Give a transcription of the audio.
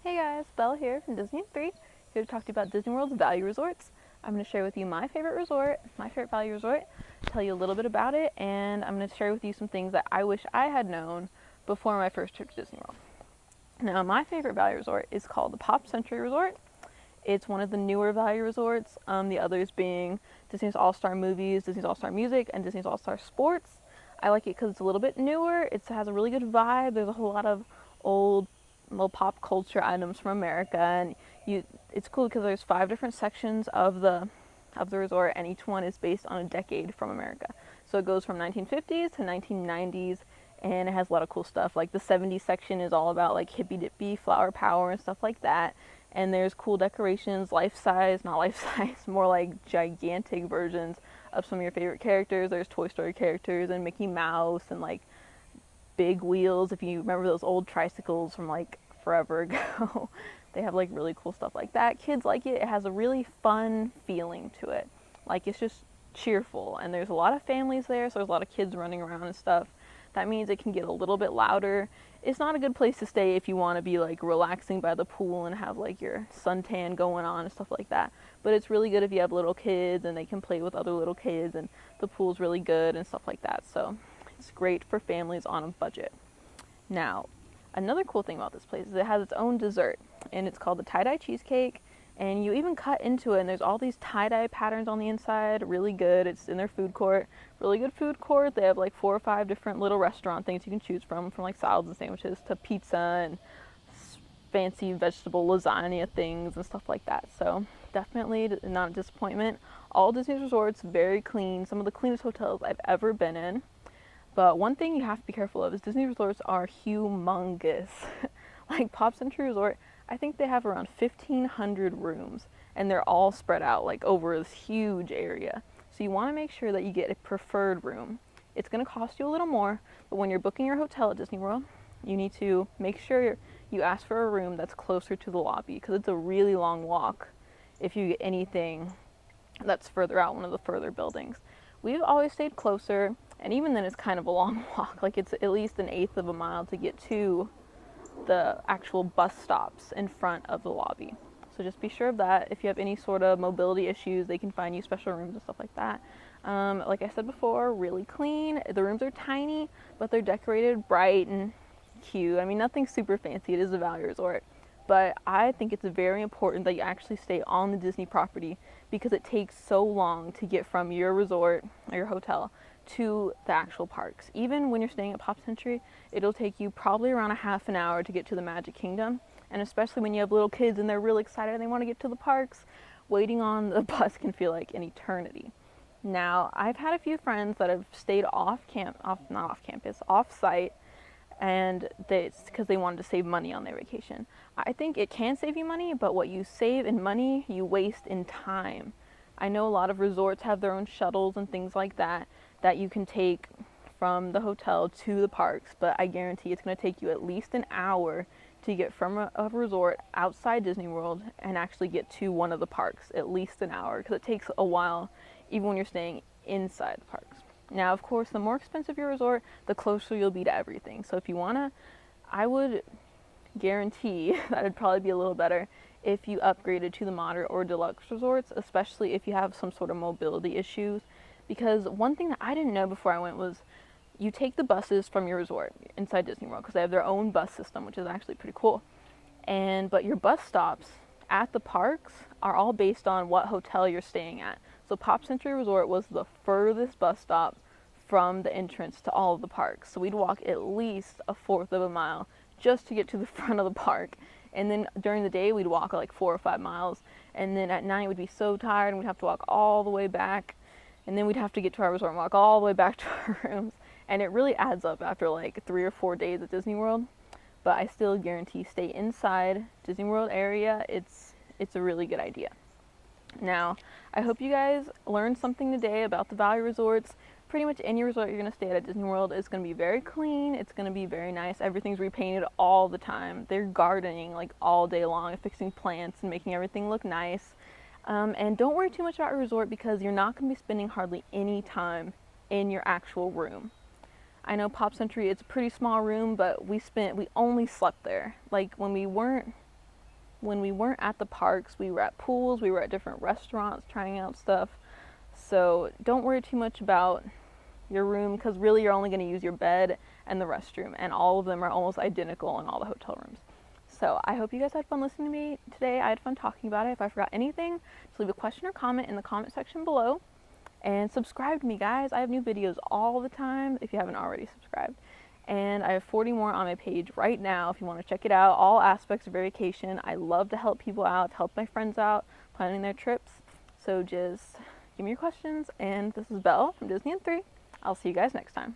Hey guys, Belle here from Disney and 3, here to talk to you about Disney World's value resorts. I'm going to share with you my favorite resort, my favorite value resort, tell you a little bit about it, and I'm going to share with you some things that I wish I had known before my first trip to Disney World. Now, my favorite value resort is called the Pop Century Resort. It's one of the newer value resorts, the others being Disney's All-Star Movies, Disney's All-Star Music, and Disney's All-Star Sports. I like it because it's a little bit newer, it has a really good vibe, there's a whole lot of old little pop culture items from America, and it's cool because there's 5 different sections of the resort, and each one is based on a decade from America. So it goes from 1950s to 1990s, and it has a lot of cool stuff. Like the 70s section is all about like hippy dippy flower power and stuff like that. And there's cool decorations, life size, not life size, more like gigantic versions of some of your favorite characters. There's Toy Story characters and Mickey Mouse and like big wheels, if you remember those old tricycles from like forever ago. They have like really cool stuff like that. Kids like it. It has a really fun feeling to it. Like it's just cheerful, and there's a lot of families there, so there's a lot of kids running around and stuff. That means it can get a little bit louder. It's not a good place to stay if you want to be like relaxing by the pool and have like your suntan going on and stuff like that. But it's really good if you have little kids and they can play with other little kids, and the pool's really good and stuff like that. So it's great for families on a budget. Now, another cool thing about this place is it has its own dessert, and it's called the tie-dye cheesecake, and you even cut into it, and there's all these tie-dye patterns on the inside, really good. It's in their food court, really good food court. They have like 4 or 5 different little restaurant things you can choose from like salads and sandwiches to pizza and fancy vegetable lasagna things and stuff like that. So definitely not a disappointment. All Disney resorts, very clean, some of the cleanest hotels I've ever been in. But one thing you have to be careful of is Disney resorts are humongous. Like Pop Century Resort, I think they have around 1,500 rooms, and they're all spread out like over this huge area. So you want to make sure that you get a preferred room. It's going to cost you a little more, but when you're booking your hotel at Disney World, you need to make sure you ask for a room that's closer to the lobby, because it's a really long walk if you get anything that's further out, one of the further buildings. We've always stayed closer, and even then it's kind of a long walk. Like it's at least an eighth of a mile to get to the actual bus stops in front of the lobby. So just be sure of that. If you have any sort of mobility issues, they can find you special rooms and stuff like that. Like I said before, really clean. The rooms are tiny, but they're decorated bright and cute. I mean, nothing super fancy. It is a value resort. But I think it's very important that you actually stay on the Disney property, because it takes so long to get from your resort or your hotel to the actual parks. Even when you're staying at Pop Century, it'll take you probably around a half an hour to get to the Magic Kingdom. And especially when you have little kids and they're really excited and they want to get to the parks, waiting on the bus can feel like an eternity. Now, I've had a few friends that have stayed off site, and it's because they wanted to save money on their vacation. I think it can save you money, but what you save in money, you waste in time. I know a lot of resorts have their own shuttles and things like that you can take from the hotel to the parks, but I guarantee it's going to take you at least an hour to get from a resort outside Disney World and actually get to one of the parks. At least an hour, because it takes a while even when you're staying inside the parks. Now, of course, the more expensive your resort, the closer you'll be to everything. So if you want to, I would guarantee that it'd probably be a little better if you upgraded to the moderate or deluxe resorts, especially if you have some sort of mobility issues. Because one thing that I didn't know before I went was you take the buses from your resort inside Disney World, because they have their own bus system, which is actually pretty cool. But your bus stops at the parks are all based on what hotel you're staying at. So Pop Century Resort was the furthest bus stop from the entrance to all of the parks. So we'd walk at least a fourth of a mile just to get to the front of the park. And then during the day, we'd walk like 4 or 5 miles. And then at night, we'd be so tired and we'd have to walk all the way back. And then we'd have to get to our resort and walk all the way back to our rooms. And it really adds up after like 3 or 4 days at Disney World. But I still guarantee stay inside Disney World area. It's a really good idea. Now, I hope you guys learned something today about the value resorts. Pretty much any resort you're going to stay at Disney World is going to be very clean. It's going to be very nice. Everything's repainted all the time. They're gardening like all day long and fixing plants and making everything look nice. And don't worry too much about your resort, because you're not going to be spending hardly any time in your actual room. I know Pop Century, it's a pretty small room, but we only slept there. Like when we weren't when we weren't at the parks, we were at pools, we were at different restaurants trying out stuff. So don't worry too much about your room, because really you're only going to use your bed and the restroom, and all of them are almost identical in all the hotel rooms. So I hope you guys had fun listening to me today. I had fun talking about it. If I forgot anything, just leave a question or comment in the comment section below. And subscribe to me, guys. I have new videos all the time if you haven't already subscribed. And I have 40 more on my page right now if you want to check it out. All aspects of vacation. I love to help people out, to help my friends out planning their trips. So just give me your questions. And this is Belle from Disney in 3. I'll see you guys next time.